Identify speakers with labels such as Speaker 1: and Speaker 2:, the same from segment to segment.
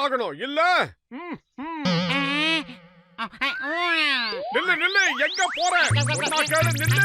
Speaker 1: ஆகணும் இல்ல. நில்லு நில்லு, எங்க போற? சொன்னா கேளு, நில்லு.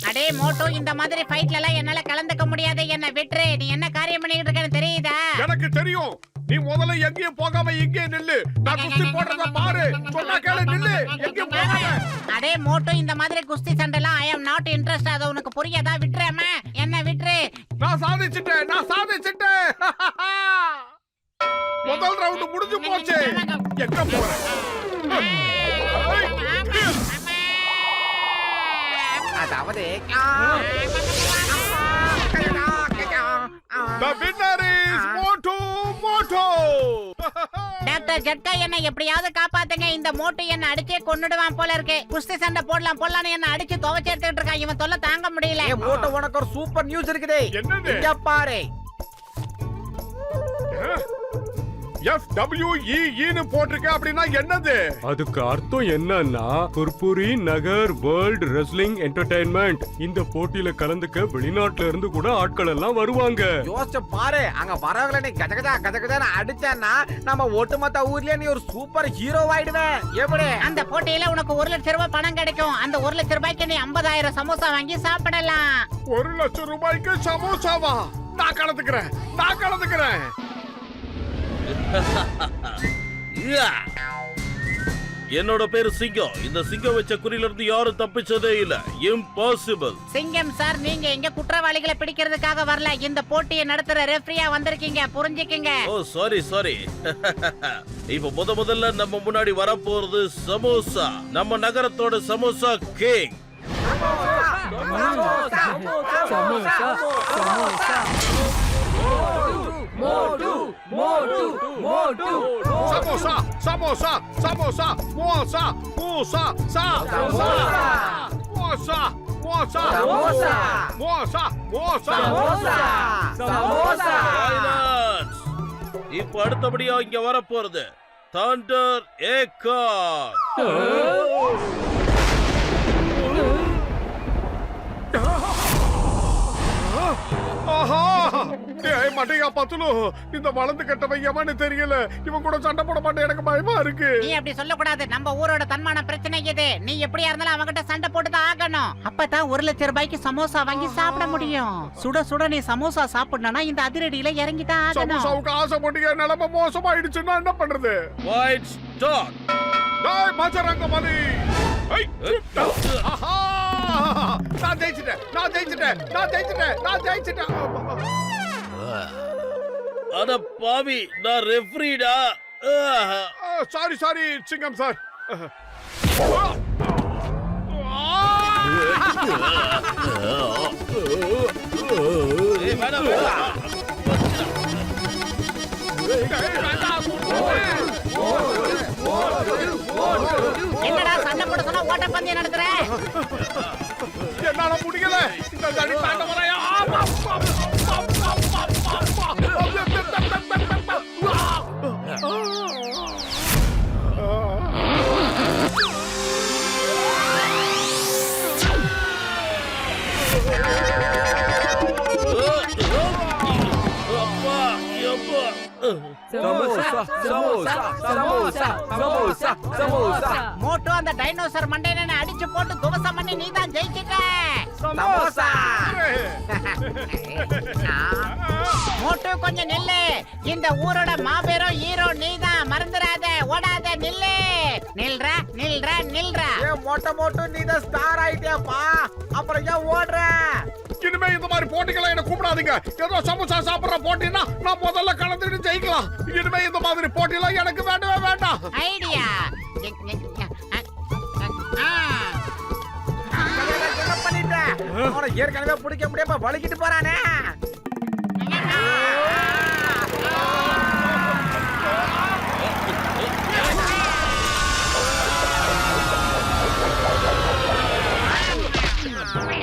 Speaker 2: அடே மோட்டோ, இந்த மாதிரி ஃபைட்ல எல்லாம் என்னால கலந்துக்க முடியாது. என்ன விட்டுரு. நீ என்ன காரியம் பண்ணிட்டு இருக்கன்னு தெரியுதா?
Speaker 1: எனக்கு தெரியும். நீ முதல்ல எங்கேயும் போகாம இங்கே நில்லு. நான் குஸ்தி போடுறத பாரு. சொன்னா கேளு, நில்லு. எங்கேயும் போகாத.
Speaker 2: அடே மோட்டோ, இந்த மாதிரி குஸ்தி சண்டைலாம் ஐ அம் நாட் இன்ட்ரஸ்ட். அது உனக்கு புரியாதா? விட்டுறேம்மா, என்ன விட்டுரு.
Speaker 1: நான் சாதிச்சிட்டேன், நான் சாதிச்சிட்டேன். முதல் ரவுண்ட் முடிஞ்சு போச்சு. எங்க போற?
Speaker 3: அதாவது
Speaker 1: The winner is Motu Moto.
Speaker 2: Doctor Jhatka, என்ன எப்படியாவது காப்பாத்துங்க. இந்த மோட்டு என்ன அடிச்சே கொன்னுடுவான் போல இருக்கு. குஸ்தி சண்டை போடலாம்னு என்ன அடிச்சு துவைச்சு எடுத்துட்டு இருக்கான். இவன் தொல்லை தாங்க முடியல.
Speaker 3: மோட்டோ, உனக்கு ஒரு சூப்பர் நியூஸ் இருக்குது.
Speaker 1: என்னது?
Speaker 3: இங்க பாரு.
Speaker 1: FWEE ன்னு போட்டிருக்க. அப்படின்னா என்னது?
Speaker 4: அதுக்கு அர்த்தம் என்னன்னா குர்புரி நகர் வேர்ல்ட் ரெஸ்லிங் என்டர்டெயின்மெண்ட். இந்த போட்டியில கலந்துக்க வெளிநாட்டுல இருந்து கூட ஆட்கள் எல்லாம் வருவாங்க.
Speaker 3: யோசிச்சு பாரு, அங்க வரவங்கள நீ கஜகஜா அடிச்சேன்னா நம்ம ஒட்டுமொத்த ஊர்லயே நீ ஒரு சூப்பர் ஹீரோ ஆயிடுவேன். எப்படி?
Speaker 2: அந்த போட்டியில உனக்கு 1 லட்சம் ரூபாய் பணம் கிடைக்கும். அந்த 1 லட்சம் ரூபாய்க்கு நீ 50,000 சமோசா வாங்கி சாப்பிடலாம்.
Speaker 1: 1 லட்சம் ரூபாய்க்கு சமோசாவா? நான் கலந்துக்கிறேன், நான் கலந்துக்கிறேன்.
Speaker 5: என்னோட பேரு சிங்கம். இந்த சிங்கம் வச்ச குறியில இருந்து யாரும் தப்பிச்சதே இல்ல. இம்பாசிபிள்.
Speaker 2: சிங்கம் சார், நீங்க எங்க குற்றவாளிகளை பிடிக்கிறதுக்காக வரல. இந்த போட்டியை நடத்துற ரெஃப்ரியா வந்திருக்கீங்க. புரிஞ்சுக்கங்க.
Speaker 5: ஓ சாரி சாரி. இப்ப முதல்ல நம்ம முன்னாடி வரப்போறது சமோசா. நம்ம நகரத்தோட சமோசா கிங்.
Speaker 1: சமோசா சமோசா சமோசா மோசா மூசா சா மோசா மோசா மோசா மோசா மோசா.
Speaker 5: இப்ப அடுத்தபடியா இங்க வரப்போறது தண்டர் ஏகார்.
Speaker 1: மட்டையா பத்துலு, இந்த வளர்ந்து கட்டவன் எவன்னு தெரியல. இவன் கூட சண்டை போட மாட்டேன், எனக்கு பயமா இருக்கு.
Speaker 2: நீ அப்படி சொல்ல கூடாது. நம்ம ஊரோட தன்மான பிரச்சனை இது. நீ எப்படியா இருந்தாலும் அவங்கிட்ட சண்டை போட்டுதான் ஆகணும். அப்பதான் 1 லட்சம் ரூபாய்க்கு சமோசா வாங்கி சாப்பிட முடியும். சுட சுட நீ சமோசா சாப்பிடணும்னா இந்த அதிரடியில இறங்கிதான் ஆகணும்.
Speaker 1: சமோசாவுக்கு ஆசைப்பட்டீங்க, நிலைமை மோசமாயிடுச்சுன்னா என்ன பண்றது?
Speaker 5: White star.
Speaker 1: டேய் மச்சரங்கமணி, நான் ஜெயிச்சிட்டேன், நான் ஜெயிச்சிட்டேன், நான் ஜெயிச்சிட்டேன், நான் ஜெயிச்சிட்டேன்.
Speaker 5: அட பாவி, நான் ரெஃப்ரிடா.
Speaker 1: சாரி சாரி சிங்கம் சார்.
Speaker 2: என்னடா சண்டை போட சொன்னா ஓட்ட பந்தயம் நடத்துற?
Speaker 1: என்னால முடியல. இந்த தடி தாண்ட வரையா.
Speaker 2: மோட்டோ, அந்த டைனோசர் மண்டையனை அடிச்சு போட்டு துவசம் பண்ணி நீதான் ஜெயிச்சிட்ட.
Speaker 3: சமோசா.
Speaker 2: மோட்டோ, கொஞ்சம் நில்லு. இந்த ஊரோட மாபெரும் ஹீரோ நீதான், மறந்துடாத. ஓடாத, நில்லு. நில்றா நில்றா நில்றா.
Speaker 3: மோட்டோ நீதான் ஸ்டார் ஆயிட்டியாப்பா. அப்புறம் ஏன் ஓடுற?
Speaker 1: இனிமே இந்த மாதிரி போட்டிகளை என்ன கூப்பிடாதீங்க. ஏதோ சமோசா சாப்பிடுற போட்டினா நான் முதல்ல கலந்துட்டு ஜெயிக்கலாம். இனிமே இந்த மாதிரி போட்டிலாம் எனக்கு வேண்டவே வேண்டாம்.
Speaker 2: ஐடியா.
Speaker 3: என்ன பண்ணிட்ட? அவனை ஏற்கனவே பிடிக்க முடியாம வலிக்கிட்டு போறானே.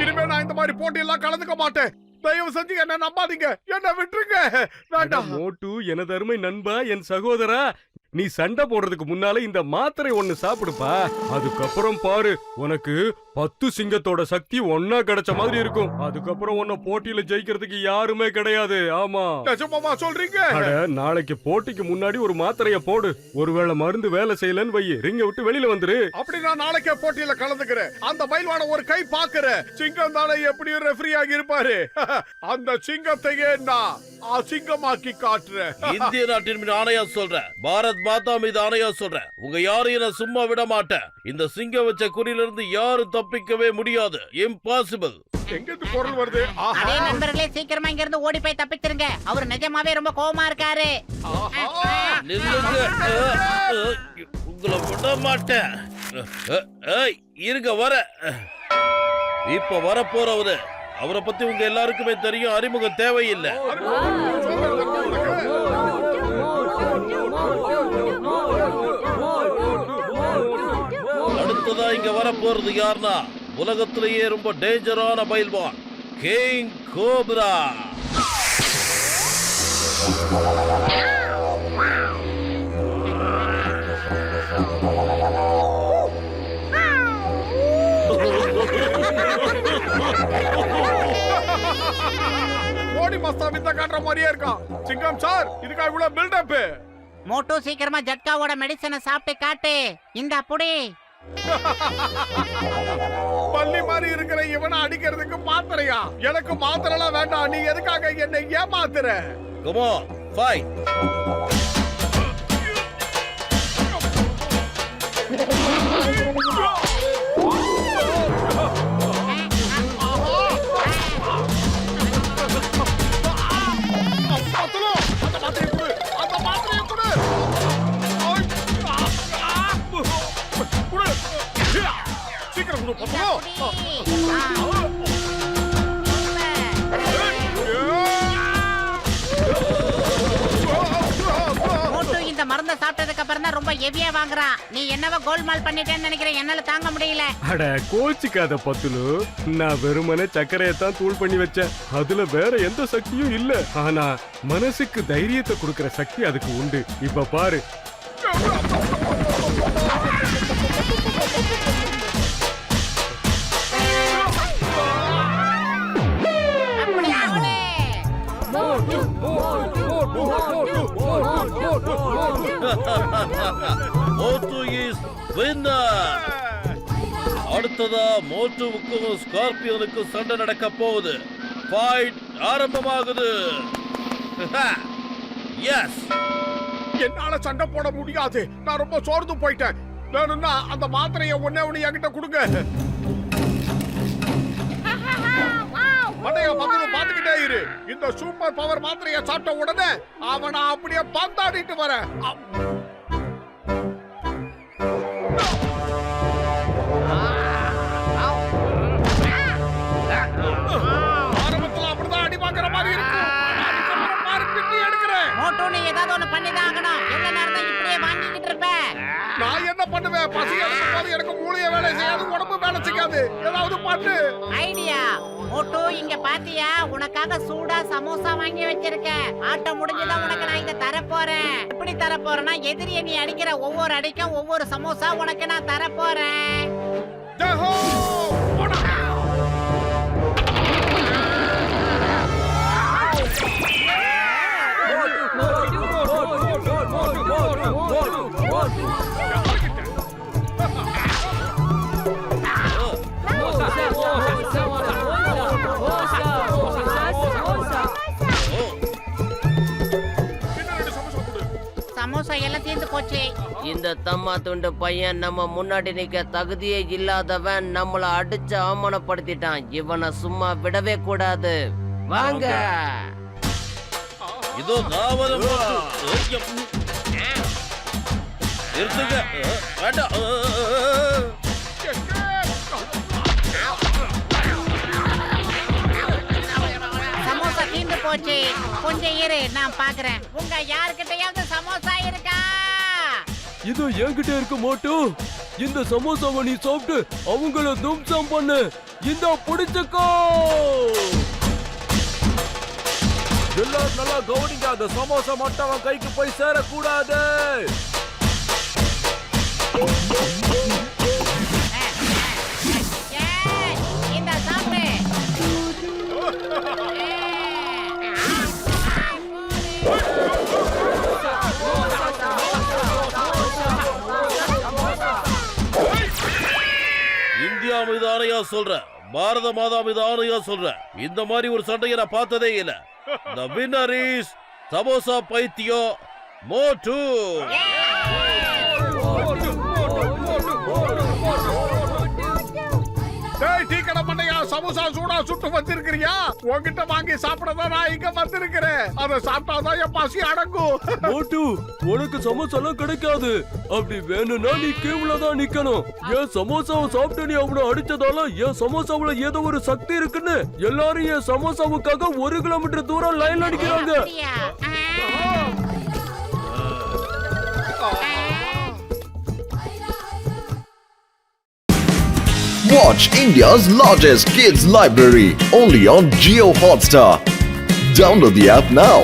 Speaker 1: இனிமே நான் இந்த மாதிரி போட்டியெல்லாம் கலந்துக்க மாட்டேன். தயவு செஞ்சு என்ன நம்பாதீங்க, என்ன விட்டுருங்க. வேண்டாம்.
Speaker 4: மோட்டு, எனது அருமை நண்பா, என் சகோதரா, நீ சண்டை போடுறதுக்கு முன்னால இந்த மாத்திரை ஒண்ணு சாப்பிடுப்பா. அதுக்கப்புறம் பாரு, உனக்கு 10 சிங்கத்தோட சக்தி ஒன்னா கிடைச்ச மாதிரி இருக்கும். அதுக்கப்புறம் உன்னை போட்டியில ஜெயிக்கிறதுக்கு யாருமே கிடையாது. ஆமா,
Speaker 1: நிஜமாவா சொல்றீங்க?
Speaker 4: அட, நாளைக்கு போட்டிக்கு முன்னாடி ஒரு மாத்திரைய போடு. ஒருவேளை மருந்து வேலை செய்யலன்னு வை, ரிங்க விட்டு வெளியில வந்துரு.
Speaker 1: அப்படி நான் நாளைக்கே போட்டியில கலந்துக்கிறேன். அந்த பைல்வான ஒரு கை பாக்குறேன். சிங்கம் தானே எப்படியும் ரெஃப்ரி ஆகி இருப்பாரு. அந்த சிங்கத்தையே நான் அசிங்கமாக்கி காட்டுறேன்.
Speaker 5: இந்திய நாட்டின் மீது ஆணையா சொல்றேன், பாரத் மாதா மீது ஆணையா சொல்றேன், உங்க யாரையும் நான் சும்மா விட மாட்டேன். இந்த சிங்கம் வச்ச குறியிலிருந்து யாரும் தப்பிக்கவே முடியாது. இம்பாசிபிள்.
Speaker 1: எங்க இருந்து குரல் வருது? ஆஹா.
Speaker 2: அதே நண்பர்களே, சீக்கிரமா இங்க இருந்து ஓடி போய் தப்பிச்சிருங்க. அவர் நிஜமாவே ரொம்ப கோவமா இருக்காரு.
Speaker 1: ஆஹா.
Speaker 5: நில்லுங்க. உங்களை விட மாட்டேன். இருங்க, வர. இப்ப வர போறவரு, அவரை பத்தி உங்க எல்லாருக்குமே தெரியும். அறிமுகம் தேவையில்லை. அடுத்ததா இங்க வர போறது யாருன்னா, உலகத்திலேயே ரொம்ப டேஞ்சரான பைல்வான், கிங் கோப்ரா.
Speaker 1: ஓடி மஸ்தா வித்த காட்டுற மாதிரியே இருக்கான். சிங்கம் சார், இதுக்கா இவ்வளவு பில்டப்?
Speaker 2: மோட்டோ, சீக்கிரமா ஜட்காவோட மெடிசனை சாப்பிட்டு காட்டு. இந்த புடி.
Speaker 1: பள்ளி மாதிரி இருக்கிற இவனை அடிக்கிறதுக்கு மாத்திரையா? எனக்கு மாத்திரலாம் வேண்டாம். நீ எதுக்காக என்னை ஏமாத்துற?
Speaker 5: Come on, fight.
Speaker 1: சீக்கிரம் கொடு பசங்க.
Speaker 2: மோட்டோ இந்த மருந்தை சாப்பிட்டதுக்கு அப்புறம் தான் ரொம்ப ஹெவியா வாங்குறான். நீ என்னவோ கோல்மால் பண்ணிட்டேன்னு நினைக்கிறேன். என்னால தாங்க முடியல.
Speaker 4: அட, கோச்சிக்காத பத்துலு. நான் வெறுமனே சர்க்கரையத்தான் தூள் பண்ணி வச்சேன். அதுல வேற எந்த சக்தியும் இல்ல. ஆனா மனசுக்கு தைரியத்தை கொடுக்கிற சக்தி அதுக்கு உண்டு. இப்ப பாரு.
Speaker 5: மோட்டு இஸ் வின்னர். அடுத்ததா மோட்டுவுக்கும் ஸ்கார்பியோனுக்கும் சண்டை நடக்க போகுது. ஃபைட் ஆரம்பமாகுது. எஸ்,
Speaker 1: என்னால சண்டை போட முடியாது. நான் ரொம்ப சோர்ந்து போயிட்டேன். வேணும்னா அந்த மாத்திரையை ஒண்ணே ஒண்ணு என்கிட்ட கொடுங்க. மண்டைய பக்கத்துல பாத்துக்கிட்டே இரு. இந்த சூப்பர் பவர் மாத்திரையை சாப்பிட்ட உடனே அவனை அப்படியே பந்தாடிட்டு வரேன். ஆரம்பத்துல அப்படிதான் அடி வாங்குற மாதிரி இருக்கு. அதுக்கப்புறம் மாறி பின்னி எடுக்கிறேன்.
Speaker 2: மோட்டோ, நீ ஏதாவது ஒண்ணு பண்ணிதான் ஆகணும். எவ்வளவு நேரம் தான் இப்படியே வாங்கிக்கிட்டு இருப்ப?
Speaker 1: நான் என்ன பண்ணுவேன்? பசி எடுக்கும் போது எனக்கு மூளைய வேலை செய்யாது, உடம்பு வேலை செய்யாது. ஏதாவது பண்ணு.
Speaker 2: ஐடியா. மோட்டோ, இங்க பாத்தியா, உனக்காக சூடா சமோசா வாங்கி வச்சிருக்கேன். ஆட்டம் முடிஞ்சதான் உனக்கு நான் இத தர போறேன். எப்படி தர போறேன்னா, எதிரிய நீ அடிக்கிற ஒவ்வொரு அடிக்கும் ஒவ்வொரு சமோசா உனக்கு நான் தர போறேன்.
Speaker 1: ஜெஹோ! போடா!
Speaker 2: சமோசா எல்லாம் தீர்ந்து போச்சு.
Speaker 6: இந்த தம்மா துண்டு பையன் நம்ம முன்னாடி நிக்க தகுதியே இல்லாதவன் நம்மள அடிச்சு அவமானப்படுத்திட்டான். இவனை சும்மா விடவே கூடாது. வாங்க.
Speaker 5: இதோ நான் வர நிறுத்துங்க. வேண்டாம்.
Speaker 2: சமோசா தீர்ந்து போச்சு. கொஞ்சம் இரு, நான் பாக்குறேன். உங்க யாருக்கிட்டயாவது சமோசா இருக்கா?
Speaker 4: இது என்கிட்ட இருக்கு மோட்டு. இந்த சமோசாவை நீ சாப்பிட்டு அவங்கள தும்சம் பண்ணு. இந்த பிடிச்சுக்கோ.
Speaker 3: எல்லாரும் நல்லா கவனிங்க. அந்த சமோசா மட்டும் அவன் கைக்கு போய் சேரக்கூடாது.
Speaker 2: ஏய், இந்தா சாப்பிடு.
Speaker 5: இந்தியா மீது ஆணையா சொல்ற, பாரத மாதா மீது ஆணையா சொல்ற, இந்த மாதிரி ஒரு சண்டையை நான் பார்த்ததே இல்ல. The winner is சமோசா பைத்தியம் மோட்டு.
Speaker 1: டேய் டீ கடை மண்டையா, சமோசா சூடா சுட்டு வச்சிருக்கிறியா? உன்கிட்ட வாங்கி சாப்பிடதான் நான் இங்க வந்திருக்கிறேன். அதை சாப்பிட்டாதான் என் பசி அடங்கும்.
Speaker 4: மோட்டு, உனக்கு சமோசாலாம் கிடைக்காது. அப்படி வேணும்னா நீ கீழே தான் நிக்கணும். என் சமோசாவை சாப்பிட்டு நீ அவனை அடிச்சதால என் சமோசாவுல ஏதோ ஒரு சக்தி இருக்குன்னு எல்லாரும் என் சமோசாவுக்காக 1 கிலோமீட்டர் தூரம் லைன் அடிக்கிறாங்க.
Speaker 2: அப்படியா?
Speaker 7: Watch India's largest kids library only on Jio Hotstar. Download the app now.